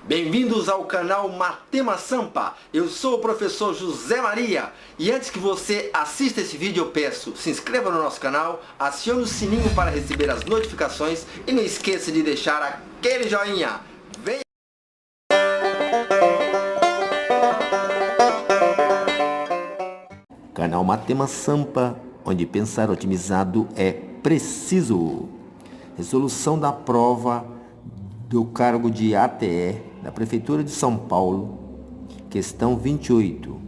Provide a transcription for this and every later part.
Bem-vindos ao canal Matema Sampa. Eu sou o professor José Maria. E antes que você assista esse vídeo, eu peço, se inscreva no nosso canal, acione o sininho para receber as notificações e não esqueça de deixar aquele joinha. Vem! Canal Matema Sampa, onde pensar otimizado é preciso. Resolução da prova do cargo de ATE da Prefeitura de São Paulo, questão 28.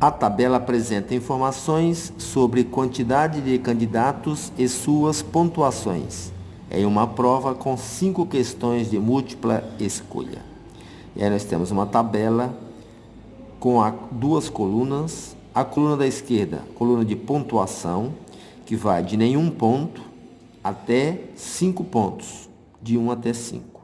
A tabela apresenta informações sobre quantidade de candidatos e suas pontuações. É uma prova com 5 questões de múltipla escolha. E aí nós temos uma tabela com duas colunas. A coluna da esquerda, coluna de pontuação, que vai de nenhum ponto até 5 pontos, de 1 até 5.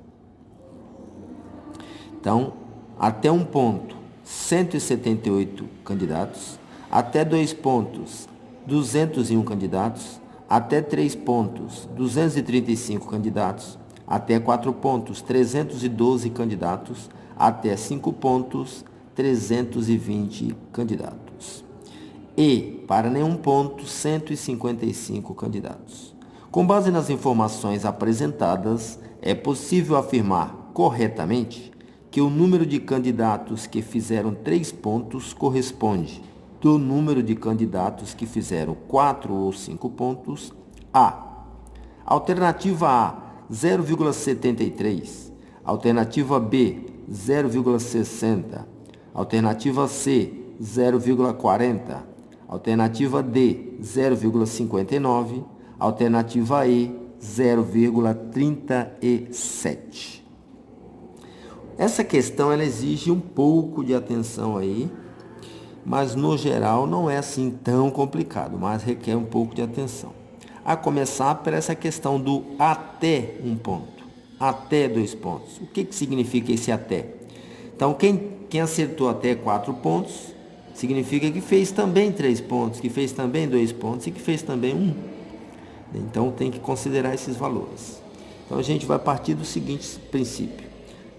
Então, até 1 ponto, 178 candidatos, até 2 pontos, 201 candidatos, até 3 pontos, 235 candidatos, até 4 pontos, 312 candidatos, até 5 pontos, 320 candidatos. E, para nenhum ponto, 155 candidatos. Com base nas informações apresentadas, é possível afirmar corretamente que o número de candidatos que fizeram 3 pontos corresponde do número de candidatos que fizeram 4 ou 5 pontos a alternativa A, 0,73, alternativa B, 0,60, alternativa C, 0,40, alternativa D, 0,59, alternativa E, 0,37. Essa questão ela exige um pouco de atenção aí, mas no geral não é assim tão complicado, mas requer um pouco de atenção. A começar por essa questão do até 1 ponto, até 2 pontos. O que significa esse até? Então, quem acertou até 4 pontos, significa que fez também 3 pontos, que fez também 2 pontos e que fez também 1. Então, tem que considerar esses valores. Então, a gente vai partir do seguinte princípio.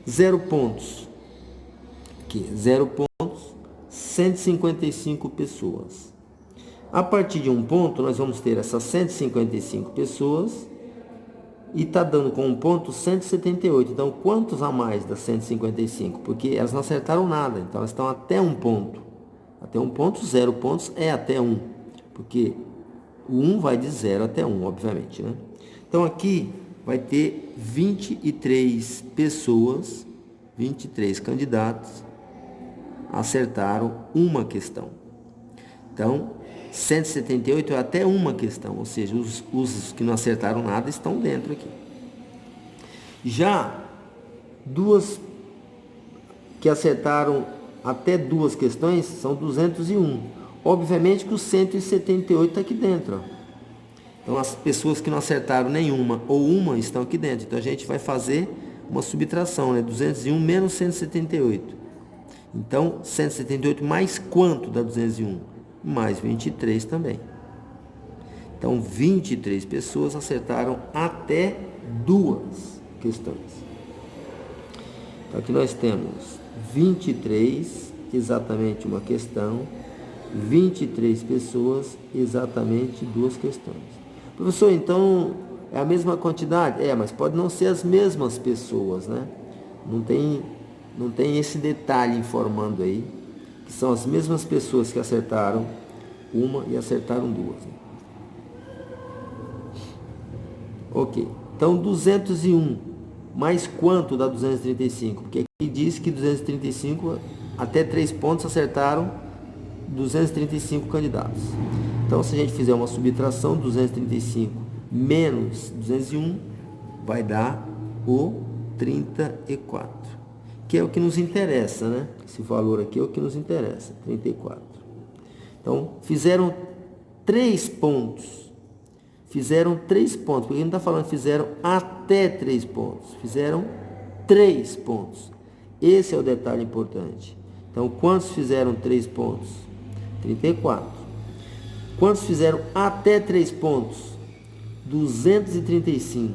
0 pontos. Aqui, 0 pontos, 155 pessoas. A partir de 1 ponto, nós vamos ter essas 155 pessoas e está dando com 1 ponto 178. Então, quantos a mais das 155? Porque elas não acertaram nada, então elas estão até 1 ponto. Até 1 ponto, 0 pontos é até 1. Porque o 1 vai de 0 até 1, obviamente, né? Então, aqui vai ter 23 pessoas, 23 candidatos, acertaram uma questão. Então, 178 é até uma questão, ou seja, os que não acertaram nada estão dentro aqui. Já duas que acertaram até 2 questões são 201. Obviamente que o 178 está aqui dentro, ó. Então, as pessoas que não acertaram nenhuma ou uma estão aqui dentro. Então, a gente vai fazer uma subtração, né? 201 menos 178. Então, 178 mais quanto dá 201? Mais 23 também. Então, 23 pessoas acertaram até 2 questões. Então, aqui nós temos 23, exatamente uma questão. 23 pessoas, exatamente 2 questões. Professor, então é a mesma quantidade? É, mas pode não ser as mesmas pessoas, né? Não tem esse detalhe informando aí, que são as mesmas pessoas que acertaram uma e acertaram 2. Né? Ok, então 201, mais quanto dá 235? Porque aqui diz que 235, até 3 pontos acertaram 235 candidatos. Então, se a gente fizer uma subtração, 235 menos 201, vai dar o 34, que é o que nos interessa, né? Esse valor aqui é o que nos interessa, 34. Então, fizeram 3 pontos. Fizeram 3 pontos, porque a gente não está falando fizeram até 3 pontos. Fizeram 3 pontos. Esse é o detalhe importante. Então, quantos fizeram 3 pontos? 34. Quantos fizeram até 3 pontos? 235.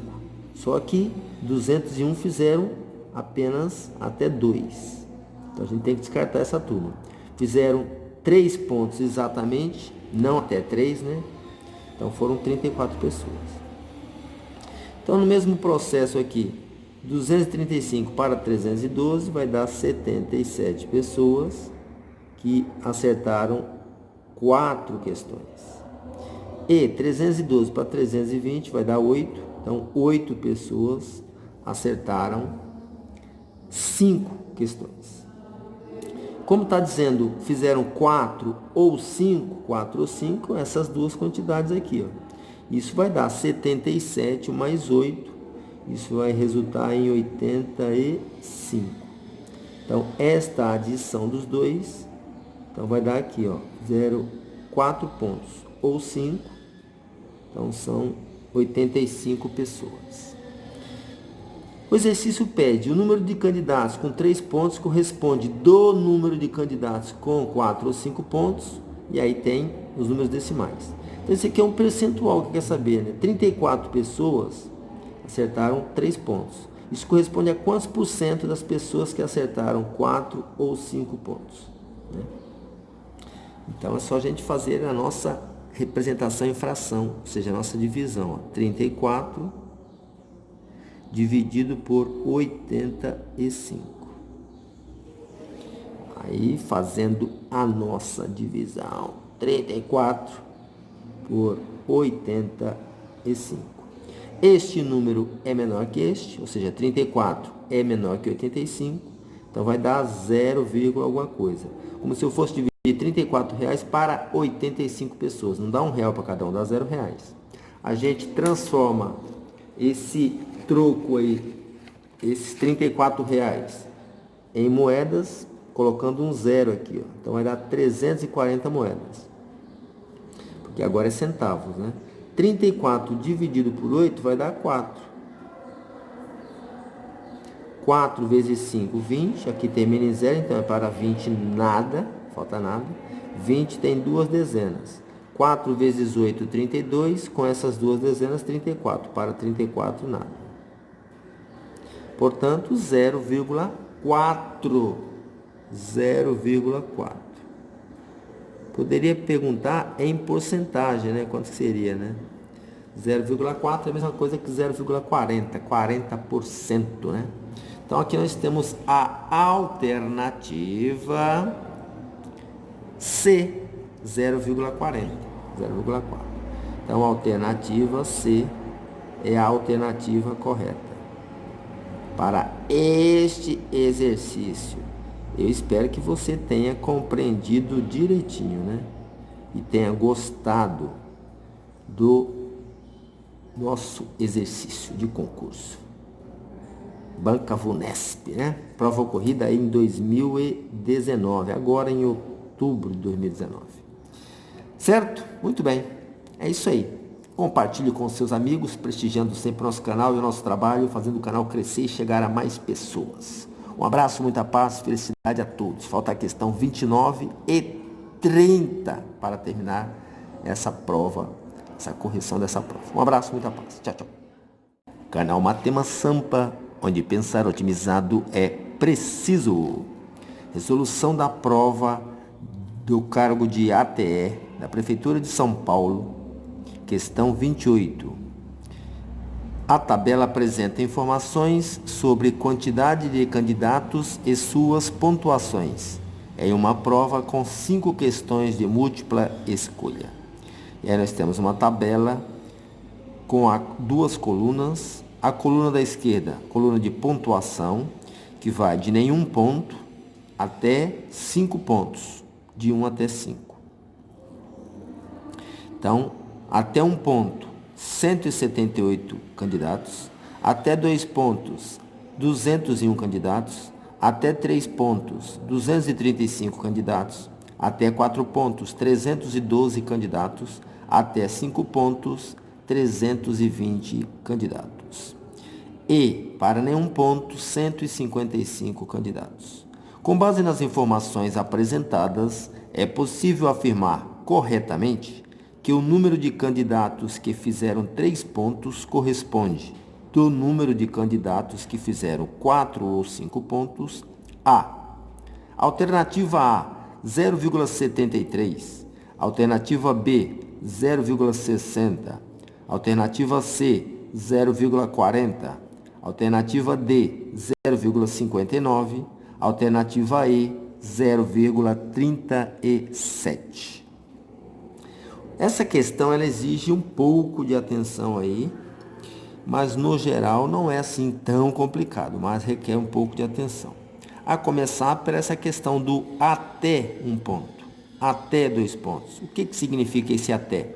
Só que 201 fizeram apenas até 2. Então a gente tem que descartar essa turma. Fizeram 3 pontos exatamente, não até 3, né? Então foram 34 pessoas. Então no mesmo processo aqui, 235 para 312 vai dar 77 pessoas que acertaram 4 questões. E 312 para 320 vai dar 8. Então 8 pessoas acertaram 5 questões. Como está dizendo, fizeram 4 ou 5, essas duas quantidades aqui, ó. Isso vai dar 77 mais 8. Isso vai resultar em 85. Então, esta adição dos dois, então vai dar aqui, ó, 4 pontos ou 5. Então, são 85 pessoas. O exercício pede o número de candidatos com 3 pontos corresponde do número de candidatos com 4 ou 5 pontos, e aí tem os números decimais. Então, esse aqui é um percentual que quer saber, né? 34 pessoas acertaram 3 pontos. Isso corresponde a quantos por cento das pessoas que acertaram 4 ou 5 pontos, né? Então, é só a gente fazer a nossa representação em fração, ou seja, a nossa divisão, ó. 34 dividido por 85. Aí, fazendo a nossa divisão, 34 por 85. Este número é menor que este, ou seja, 34 é menor que 85, então vai dar 0, alguma coisa. Como se eu fosse dividir R$34 para 85 pessoas. Não dá R$1 para cada um, dá R$0. A gente transforma esse troco aí, esses R$34 em moedas, colocando um 0 aqui, ó. Então vai dar 340 moedas. Porque agora é centavos, né? 34 dividido por 8 vai dar 4. 4 vezes 5, 20. Aqui termina em 0, então é para 20 nada, falta nada. 20 tem 2 dezenas. 4 vezes 8, 32. Com essas 2 dezenas, 34. Para 34, nada. Portanto, 0,4. 0,4. Poderia perguntar em porcentagem, né? Quanto seria, né? 0,4 é a mesma coisa que 0,40. 40%, né? Então, aqui nós temos a alternativa C, 0,40. 0,4. Então, a alternativa C é a alternativa correta para este exercício. Eu espero que você tenha compreendido direitinho, né? E tenha gostado do nosso exercício de concurso. Banca Vunesp, né? Prova ocorrida em 2019, agora em outubro de 2019. Certo? Muito bem. É isso aí. Compartilhe com seus amigos, prestigiando sempre o nosso canal e o nosso trabalho, fazendo o canal crescer e chegar a mais pessoas. Um abraço, muita paz, felicidade a todos. Falta a questão 29 e 30 para terminar essa prova, essa correção dessa prova. Um abraço, muita paz. Tchau, tchau. Canal Matema Sampa, onde pensar otimizado é preciso. Resolução da prova do cargo de ATE da Prefeitura de São Paulo. Questão 28. A tabela apresenta informações sobre quantidade de candidatos e suas pontuações. É uma prova com 5 questões de múltipla escolha. E aí nós temos uma tabela com 2 colunas. A coluna da esquerda, coluna de pontuação, que vai de nenhum ponto até 5 pontos, de 1 até 5. Então, até 1 ponto, 178 candidatos, até 2 pontos, 201 candidatos, até 3 pontos, 235 candidatos, até 4 pontos, 312 candidatos, até 5 pontos, 320 candidatos. E, para nenhum ponto, 155 candidatos. Com base nas informações apresentadas, é possível afirmar corretamente que o número de candidatos que fizeram 3 pontos corresponde do número de candidatos que fizeram 4 ou 5 pontos. A. Alternativa A, 0,73. Alternativa B, 0,60. Alternativa C, 0,40. Alternativa D, 0,59. Alternativa E, 0,37. Essa questão ela exige um pouco de atenção aí, mas no geral não é assim tão complicado, mas requer um pouco de atenção. A começar por essa questão do até um ponto, até 2 pontos. O que significa esse até?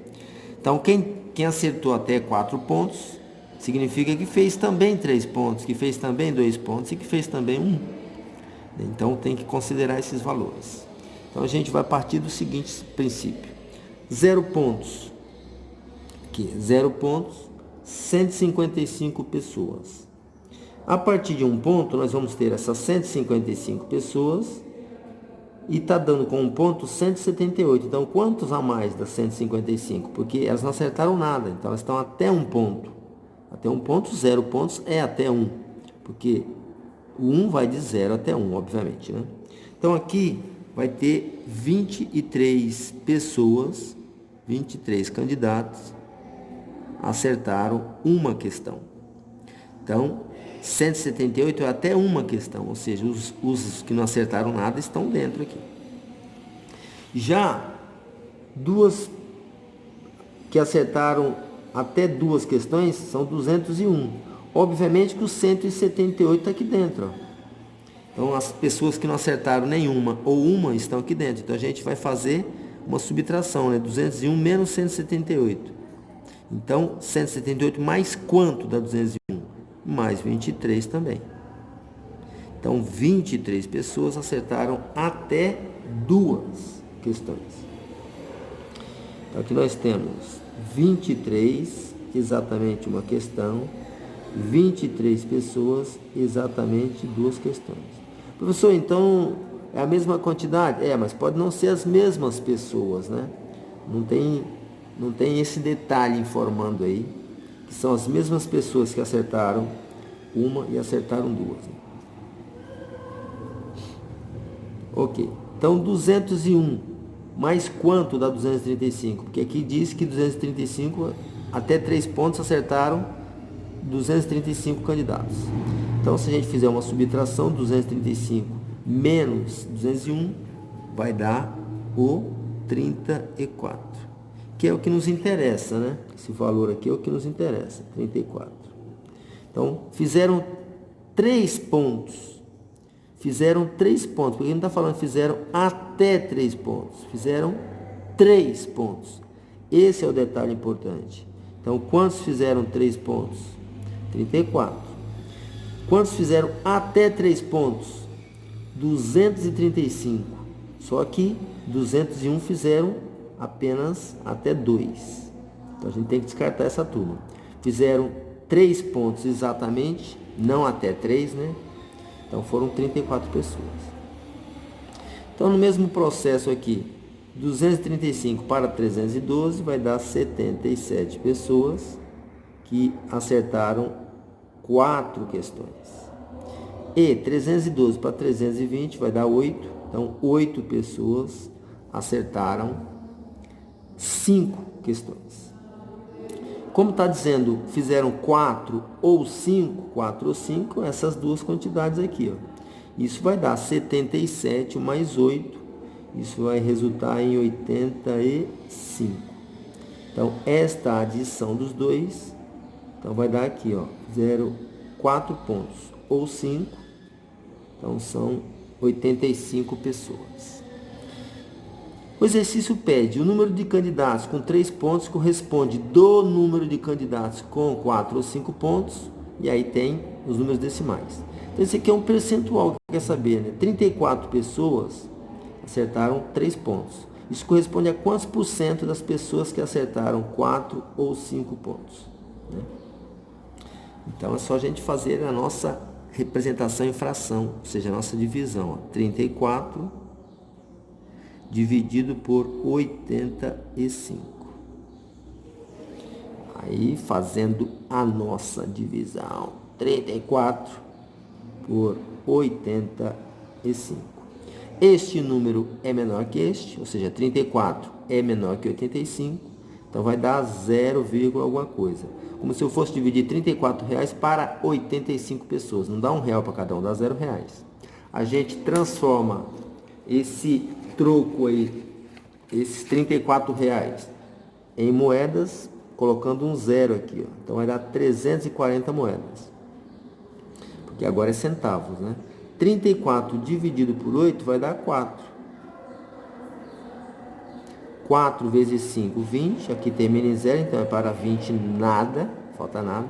Então, quem acertou até 4 pontos, significa que fez também 3 pontos, que fez também 2 pontos e que fez também 1. Então, tem que considerar esses valores. Então, a gente vai partir do seguinte princípio. 0 pontos. Aqui, 0 pontos, 155 pessoas. A partir de 1 ponto, nós vamos ter essas 155 pessoas e está dando com 1 ponto 178. Então, quantos a mais das 155? Porque elas não acertaram nada, então elas estão até 1 ponto. Até 1 ponto, 0 pontos é até 1, porque o 1 vai de 0 até 1, obviamente, né? Então, aqui vai ter 23 pessoas, 23 candidatos acertaram uma questão. Então, 178 é até uma questão, ou seja, os que não acertaram nada estão dentro aqui. Já duas que acertaram até 2 questões são 201. Obviamente que o 178 está aqui dentro. Ó. Então, as pessoas que não acertaram nenhuma ou uma estão aqui dentro. Então, a gente vai fazer uma subtração, né? 201 menos 178. Então, 178 mais quanto dá 201? Mais 23 também. Então, 23 pessoas acertaram até 2 questões. Então, aqui nós temos 23, exatamente uma questão, 23 pessoas, exatamente 2 questões. Professor, então, é a mesma quantidade? É, mas pode não ser as mesmas pessoas, né? Não tem esse detalhe informando aí, que são as mesmas pessoas que acertaram uma e acertaram 2. Ok. Então, 201 mais quanto dá 235? Porque aqui diz que 235, até 3 pontos acertaram 235 candidatos. Então, se a gente fizer uma subtração, 235 menos 201 vai dar o 34. Que é o que nos interessa, né? Esse valor aqui é o que nos interessa, 34. Então, fizeram 3 pontos. Fizeram 3 pontos, porque não está falando fizeram até 3 pontos. Fizeram 3 pontos. Esse é o detalhe importante. Então, quantos fizeram 3 pontos? 34. Quantos fizeram até 3 pontos? 235. Só que 201 fizeram apenas até 2. Então, a gente tem que descartar essa turma. Fizeram 3 pontos exatamente, não até 3, né? Então, foram 34 pessoas. Então, no mesmo processo aqui, 235 para 312 vai dar 77 pessoas que acertaram 4 questões. E 312 para 320 vai dar 8. Então, 8 pessoas acertaram 5 questões. Como está dizendo, fizeram 4 ou 5, 4 ou 5, essas duas quantidades aqui. Ó. Isso vai dar 77 mais 8. Isso vai resultar em 85. Então, esta adição dos dois, então vai dar aqui, ó, 4 pontos ou 5. Então, são 85 pessoas. O exercício pede o número de candidatos com 3 pontos corresponde do número de candidatos com 4 ou 5 pontos, e aí tem os números decimais. Então, esse aqui é um percentual que quer saber, né? 34 pessoas acertaram 3 pontos. Isso corresponde a quantos por cento das pessoas que acertaram 4 ou 5 pontos, né? Então, é só a gente fazer a nossa representação em fração, ou seja, a nossa divisão. Ó. 34 dividido por 85. Aí fazendo a nossa divisão, 34 por 85. Este número é menor que este, ou seja, 34 é menor que 85, então vai dar 0, alguma coisa. Como se eu fosse dividir R$34 para 85 pessoas, não dá R$1 para cada um, dá R$0. A gente transforma esse troco aí, esses R$34 em moedas, colocando um 0 aqui, ó. Então vai dar 340 moedas. Porque agora é centavos, né? 34 dividido por 8 vai dar 4. 4 vezes 5, 20. Aqui termina em 0, então é para 20 nada, falta nada.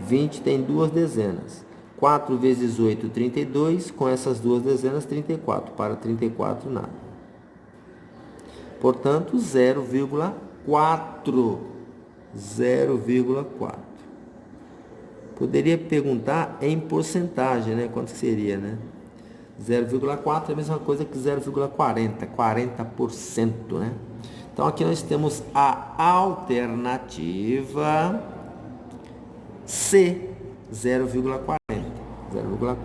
20 tem duas dezenas. 4 vezes 8, 32. Com essas duas dezenas, 34. Para 34, nada. Portanto, 0,4. 0,4. Poderia perguntar em porcentagem, né? Quanto seria, né? 0,4 é a mesma coisa que 0,40, 40%, né? Então, aqui nós temos a alternativa C, 0,40, 0,4.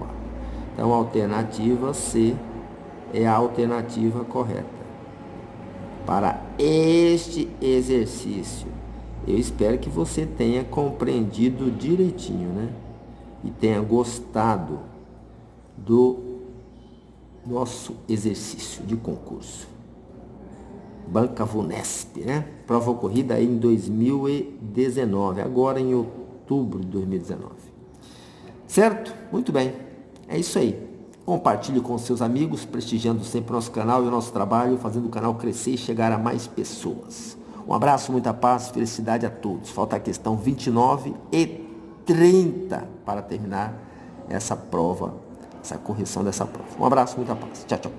Então, a alternativa C é a alternativa correta para este exercício. Eu espero que você tenha compreendido direitinho, né? E tenha gostado do nosso exercício de concurso. Banca Vunesp, né? Prova ocorrida em 2019, agora em outubro de 2019. Certo? Muito bem. É isso aí. Compartilhe com seus amigos, prestigiando sempre o nosso canal e o nosso trabalho, fazendo o canal crescer e chegar a mais pessoas. Um abraço, muita paz, felicidade a todos. Falta a questão 29 e 30 para terminar essa prova, essa correção dessa prova. Um abraço, muita paz. Tchau, tchau.